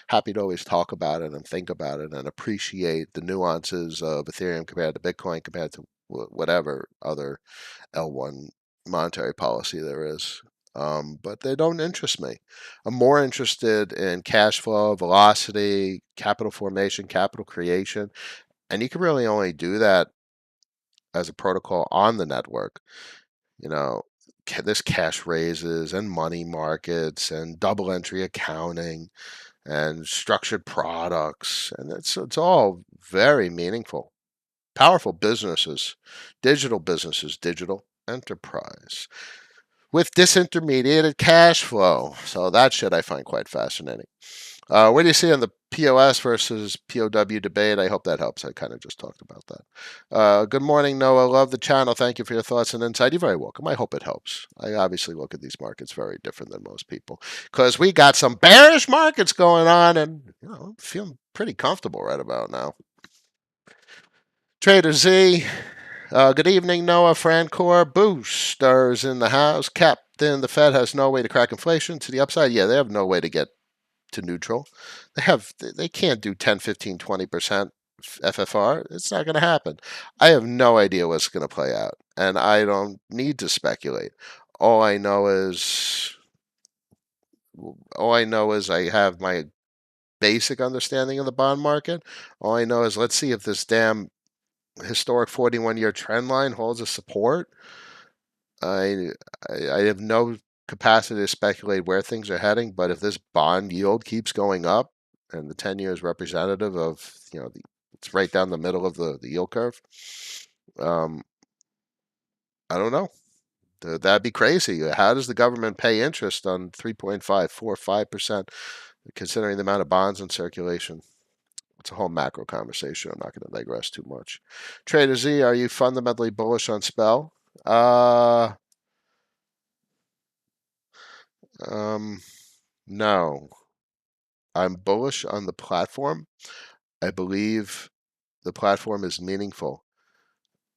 happy to always talk about it and think about it and appreciate the nuances of Ethereum compared to Bitcoin compared to whatever other L1 monetary policy there is. But they don't interest me. I'm more interested in cash flow, velocity, capital formation, capital creation. And you can really only do that as a protocol on the network. You know, this cash raises and money markets and double entry accounting and structured products, and it's all very meaningful, powerful businesses, digital enterprise with disintermediated cash flow. So that shit I find quite fascinating. What do you see on the POS versus POW debate? I hope that helps. I kind of just talked about that. Good morning, Noah. Love the channel. Thank you for your thoughts and insight. You're very welcome. I hope it helps. I obviously look at these markets very different than most people because we got some bearish markets going on, and I'm feeling pretty comfortable right about now. Trader Z. Good evening, Noah. Francor. Boosters in the house. Captain, the Fed has no way to crack inflation to the upside. Yeah, they have no way to get to neutral. They can't do 10, 15, 20% FFR. It's not going to happen. I have no idea what's going to play out, and I don't need to speculate. All I know is I have my basic understanding of the bond market. All I know is let's see if this damn historic 41-year trend line holds a support. I I have no capacity to speculate where things are heading, but if this bond yield keeps going up, and the 10 year is representative of it's right down the middle of the yield curve. Um, I don't know. That'd be crazy. How does the government pay interest on 3.545%, considering the amount of bonds in circulation? It's a whole macro conversation. I'm not going to digress too much. Trader Z, are you fundamentally bullish on Spell? Um, no. I'm bullish on the platform. I believe the platform is meaningful.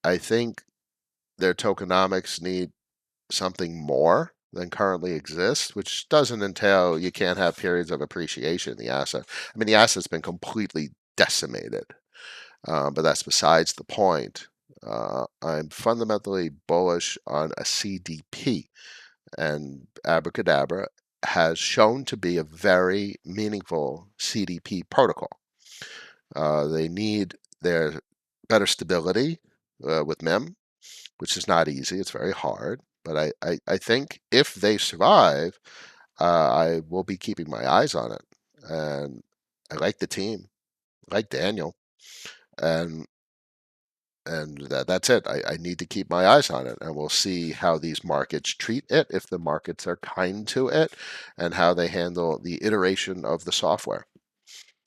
I think their tokenomics need something more than currently exists, which doesn't entail you can't have periods of appreciation in the asset. I mean, the asset's been completely decimated, but that's besides the point. I'm fundamentally bullish on a CDP, and Abracadabra has shown to be a very meaningful CDP protocol. They need their better stability with MEM, which is not easy. It's very hard. But I think if they survive, I will be keeping my eyes on it. And I like the team. I like Daniel. And that's it. I need to keep my eyes on it, and we'll see how these markets treat it, if the markets are kind to it, and how they handle the iteration of the software.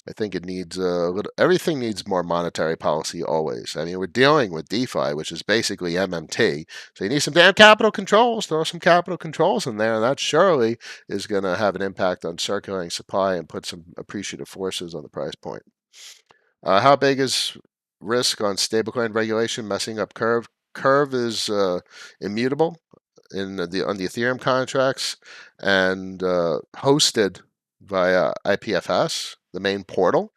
I think it needs a little. Everything needs more monetary policy always. I mean, we're dealing with DeFi, which is basically MMT. So you need some damn capital controls. Throw some capital controls in there, and that surely is going to have an impact on circulating supply and put some appreciative forces on the price point. How big is risk on stablecoin regulation messing up Curve. Curve is immutable on the Ethereum contracts and hosted via IPFS, the main portal.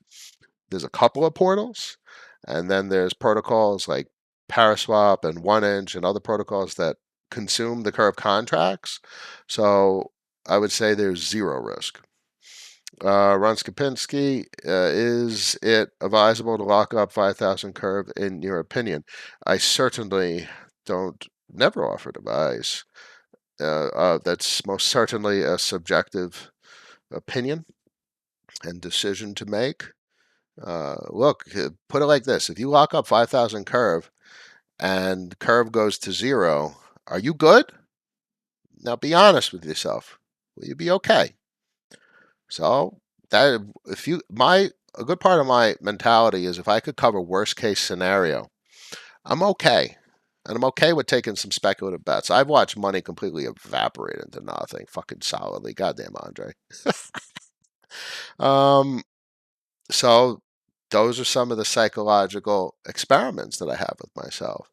There's a couple of portals, and then there's protocols like Paraswap and 1inch and other protocols that consume the Curve contracts. So I would say there's zero risk. Ron Skopinski, is it advisable to lock up 5,000 Curve in your opinion? I certainly don't, never offered advice. That's most certainly a subjective opinion and decision to make. Look, put it like this: if you lock up 5,000 Curve and Curve goes to zero, are you good? Now be honest with yourself. Will you be okay? So that if you my a good part of my mentality is if I could cover worst case scenario, I'm okay. And I'm okay with taking some speculative bets. I've watched money completely evaporate into nothing, fucking solidly. Goddamn, Andre. Um, so those are some of the psychological experiments that I have with myself.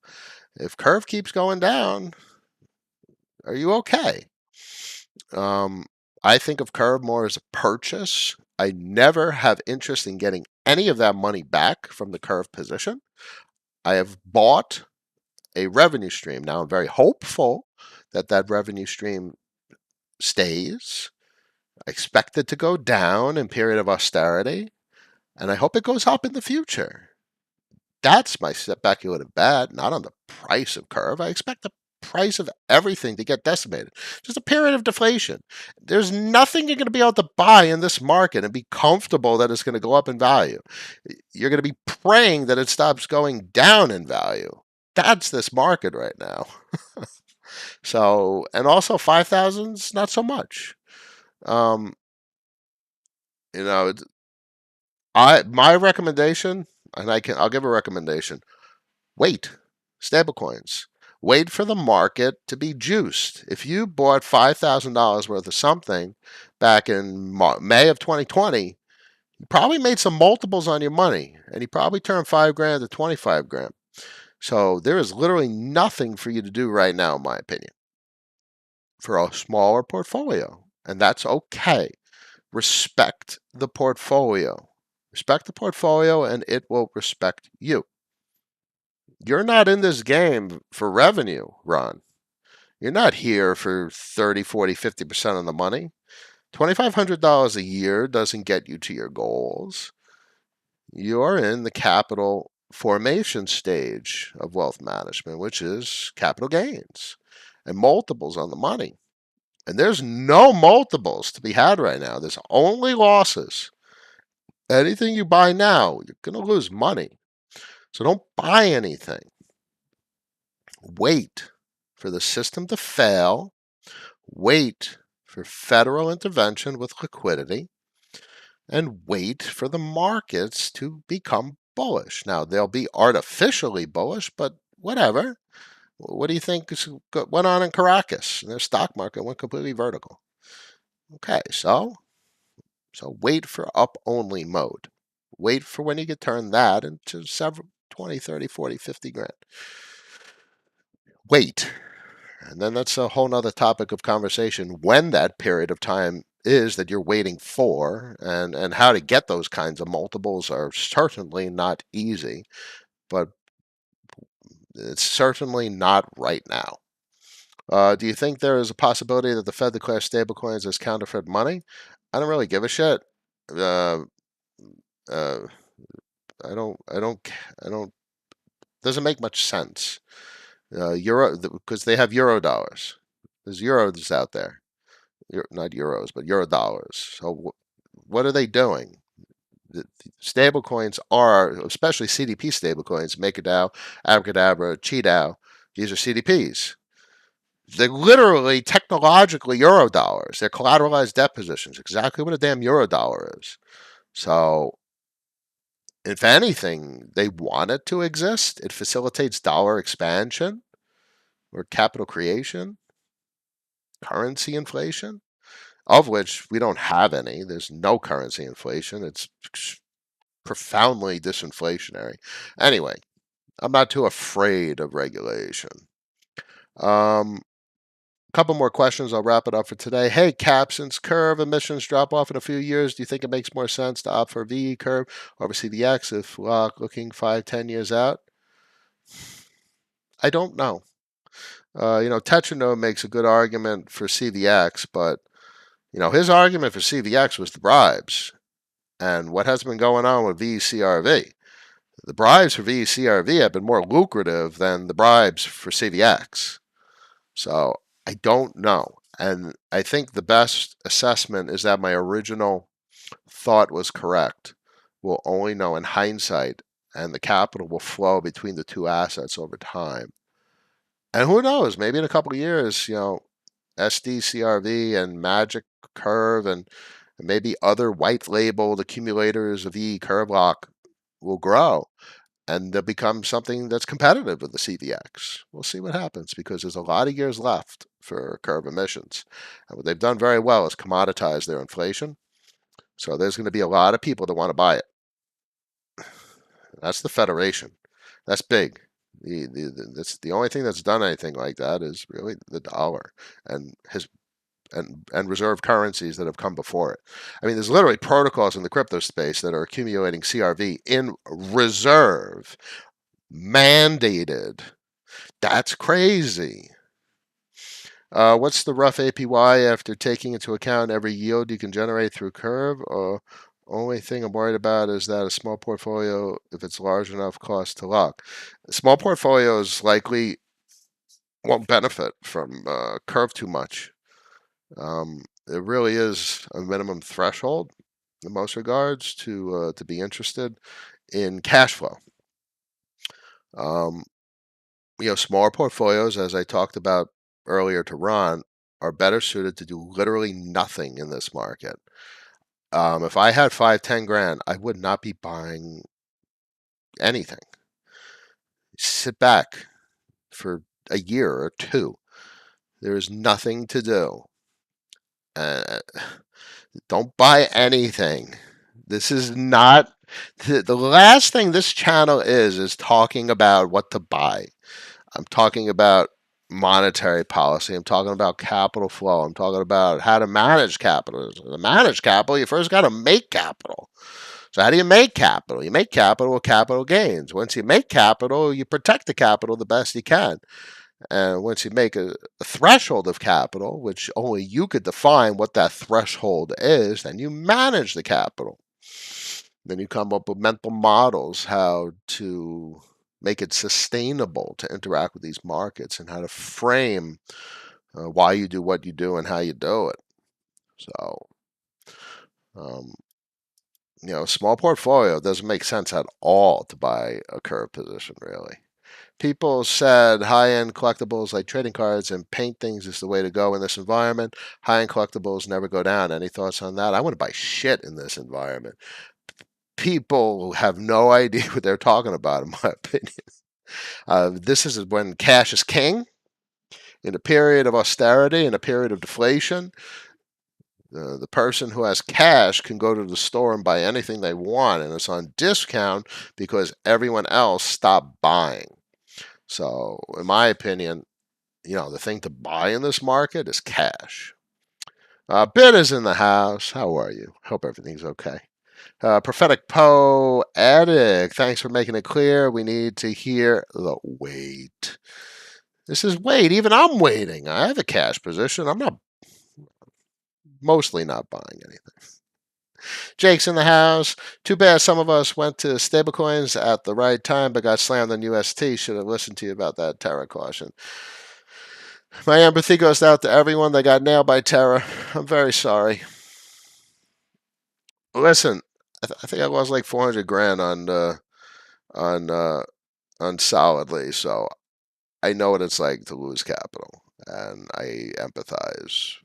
If Curve keeps going down, are you okay? Um, I think of Curve more as a purchase. I never have interest in getting any of that money back from the Curve position. I have bought a revenue stream. Now I'm very hopeful that that revenue stream stays. I expect it to go down in period of austerity, and I hope it goes up in the future. That's my speculative bet, not on the price of Curve. I expect the price of everything to get decimated. Just a period of deflation. There's nothing you're going to be able to buy in this market and be comfortable that it's going to go up in value. You're going to be praying that it stops going down in value. That's this market right now. So, and also 5,000's not so much. Um, you know, my recommendation, and I'll give a recommendation. Wait, stablecoins. Wait for the market to be juiced. If you bought $5,000 worth of something back in May of 2020, you probably made some multiples on your money, and you probably turned 5 grand to 25 grand. So there is literally nothing for you to do right now, in my opinion, for a smaller portfolio, and that's okay. Respect the portfolio. Respect the portfolio, and it will respect you. You're not in this game for revenue, Ron. You're not here for 30, 40, 50% of the money. $2,500 a year doesn't get you to your goals. You're in the capital formation stage of wealth management, which is capital gains and multiples on the money. And there's no multiples to be had right now. There's only losses. Anything you buy now, you're going to lose money. So don't buy anything. Wait for the system to fail. Wait for federal intervention with liquidity. And wait for the markets to become bullish. Now, they'll be artificially bullish, but whatever. What do you think went on in Caracas? Their stock market went completely vertical. Okay, so wait for up only mode. Wait for when you can turn that into several 20, 30, 40, 50 grand. Wait. And then that's a whole nother topic of conversation when that period of time is that you're waiting for, and how to get those kinds of multiples are certainly not easy, but it's certainly not right now. Do you think there is a possibility that the Fed declares stablecoins as counterfeit money? I don't really give a shit. Uh, uh, I don't. I don't. I don't. Doesn't make much sense. Euro, because they have euro dollars. There's euros out there. Not euros, but euro dollars. So what are they doing? The stable coins are, especially CDP stable coins, MakerDAO, Abracadabra, ChiDAO. These are CDPs. They're literally technologically euro dollars. They're collateralized debt positions, exactly what a damn euro dollar is. So if anything, they want it to exist. It facilitates dollar expansion or capital creation, currency inflation, of which we don't have any. There's no currency inflation. It's profoundly disinflationary. Anyway, I'm not too afraid of regulation. Couple more questions. I'll wrap it up for today. Hey, Cap, since curve emissions drop off in a few years, do you think it makes more sense to opt for a VE curve over CVX if looking 5, 10 years out? I don't know. Tetranode makes a good argument for CVX, but his argument for CVX was the bribes and what has been going on with VCRV. The bribes for VCRV have been more lucrative than the bribes for CVX. So I don't know. And I think the best assessment is that my original thought was correct. We'll only know in hindsight, and the capital will flow between the two assets over time. And who knows, maybe in a couple of years, SDCRV and Magic Curve and maybe other white labeled accumulators of E curve lock will grow and they'll become something that's competitive with the CVX. We'll see what happens because there's a lot of years left for curve emissions. And what they've done very well is commoditize their inflation. So there's going to be a lot of people that want to buy it. That's the Federation. That's big. That's the only thing that's done anything like that is really the dollar and his and reserve currencies that have come before it. I mean, there's literally protocols in the crypto space that are accumulating CRV in reserve, mandated. That's crazy. What's the rough APY after taking into account every yield you can generate through Curve? Only thing I'm worried about is that a small portfolio, if it's large enough, costs to lock. Small portfolios likely won't benefit from Curve too much. It really is a minimum threshold in most regards to be interested in cash flow. Smaller portfolios, as I talked about earlier to Ron, are better suited to do literally nothing in this market. If I had 5, 10 grand, I would not be buying anything. Sit back for a year or two. There is nothing to do. Don't buy anything. This is not the last thing this channel is talking about what to buy. I'm talking about monetary policy. I'm talking about capital flow. I'm talking about how to manage capital. To manage capital, you first got to make capital. So how do you make capital? You make capital with capital gains. Once you make capital, you protect the capital the best you can. And once you make a threshold of capital, which only you could define what that threshold is, then you manage the capital. Then you come up with mental models how to make it sustainable to interact with these markets and how to frame why you do what you do and how you do it. So, small portfolio doesn't make sense at all to buy a curve position, really. People said high-end collectibles like trading cards and paint things is the way to go in this environment. High-end collectibles never go down. Any thoughts on that? I wouldn't buy shit in this environment. People have no idea what they're talking about, in my opinion. This is when cash is king. In a period of austerity, in a period of deflation, the person who has cash can go to the store and buy anything they want, and it's on discount because everyone else stopped buying. So, in my opinion, the thing to buy in this market is cash. Ben is in the house. How are you? Hope everything's okay. Prophetic Poetic, thanks for making it clear. We need to hear the wait. This is wait. Even I'm waiting. I have a cash position. I'm mostly not buying anything. Jake's in the house. Too bad some of us went to stablecoins at the right time but got slammed on UST. Should have listened to you about that Terra caution. My empathy goes out to everyone that got nailed by Terra. I'm very sorry. Listen, I think I lost like 400 grand on Solidly, so I know what it's like to lose capital, and I empathize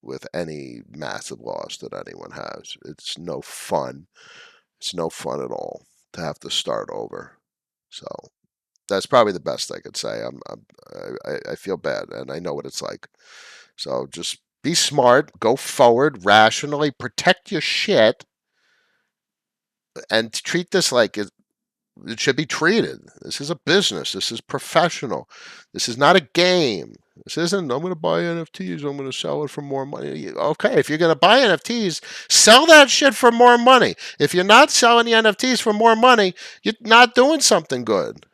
with any massive loss that anyone has. It's no fun. It's no fun at all to have to start over. So that's probably the best I could say. I feel bad, and I know what it's like. So just be smart, go forward, rationally, protect your shit, and treat this like it should be treated. This is a business. This is professional. This is not a game. This isn't, I'm going to buy NFTs. I'm going to sell it for more money. Okay, if you're going to buy NFTs, sell that shit for more money. If you're not selling the NFTs for more money, you're not doing something good.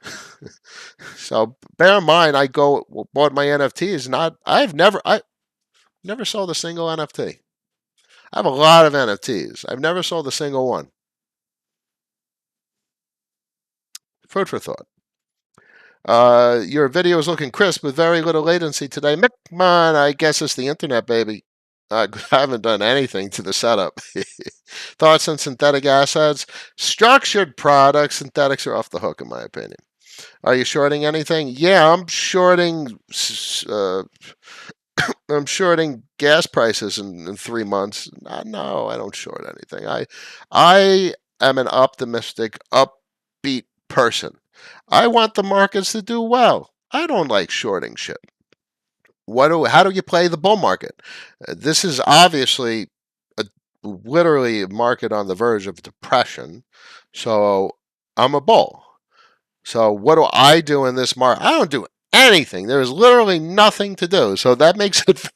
So bear in mind, bought my NFTs. I never sold a single NFT. I have a lot of NFTs. I've never sold a single one. Food for thought. Your video is looking crisp with very little latency today. Mick, man, I guess it's the internet, baby. I haven't done anything to the setup. Thoughts on synthetic assets? Structured products. Synthetics are off the hook, in my opinion. Are you shorting anything? Yeah, I'm shorting. I'm shorting gas prices in 3 months. No, I don't short anything. I am an optimistic, upbeat person. I want the markets to do well. I don't like shorting shit. How do you play the bull market? This is obviously a, literally a market on the verge of depression. So I'm a bull. So what do I do in this market? I don't do anything. There is literally nothing to do. So that makes it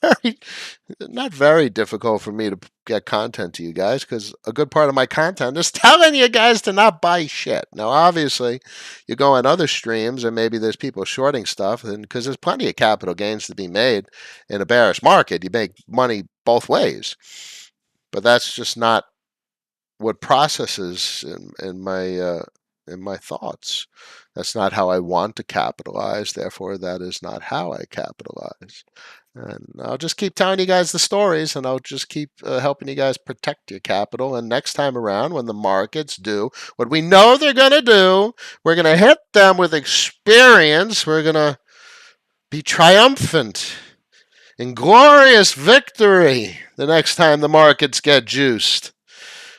not very difficult for me to get content to you guys, because a good part of my content is telling you guys to not buy shit. Now, obviously, you go on other streams and maybe there's people shorting stuff, and because there's plenty of capital gains to be made in a bearish market, you make money both ways. But that's just not what processes in my thoughts. That's not how I want to capitalize. Therefore, that is not how I capitalize. And I'll just keep telling you guys the stories, and I'll just keep helping you guys protect your capital. And next time around, when the markets do what we know they're going to do, we're going to hit them with experience. We're going to be triumphant in glorious victory the next time the markets get juiced.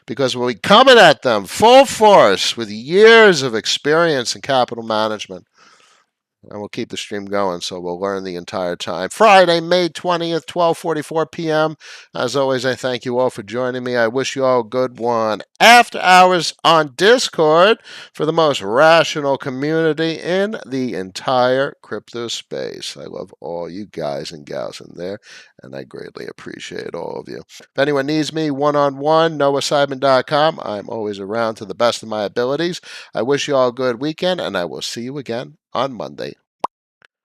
Because we'll be coming at them full force with years of experience in capital management. And we'll keep the stream going, so we'll learn the entire time. Friday, May 20th, 12:44 p.m. As always, I thank you all for joining me. I wish you all a good one. After hours on Discord for the most rational community in the entire crypto space. I love all you guys and gals in there, and I greatly appreciate all of you. If anyone needs me one-on-one, noahsimon.com. I'm always around to the best of my abilities. I wish you all a good weekend, and I will see you again on Monday.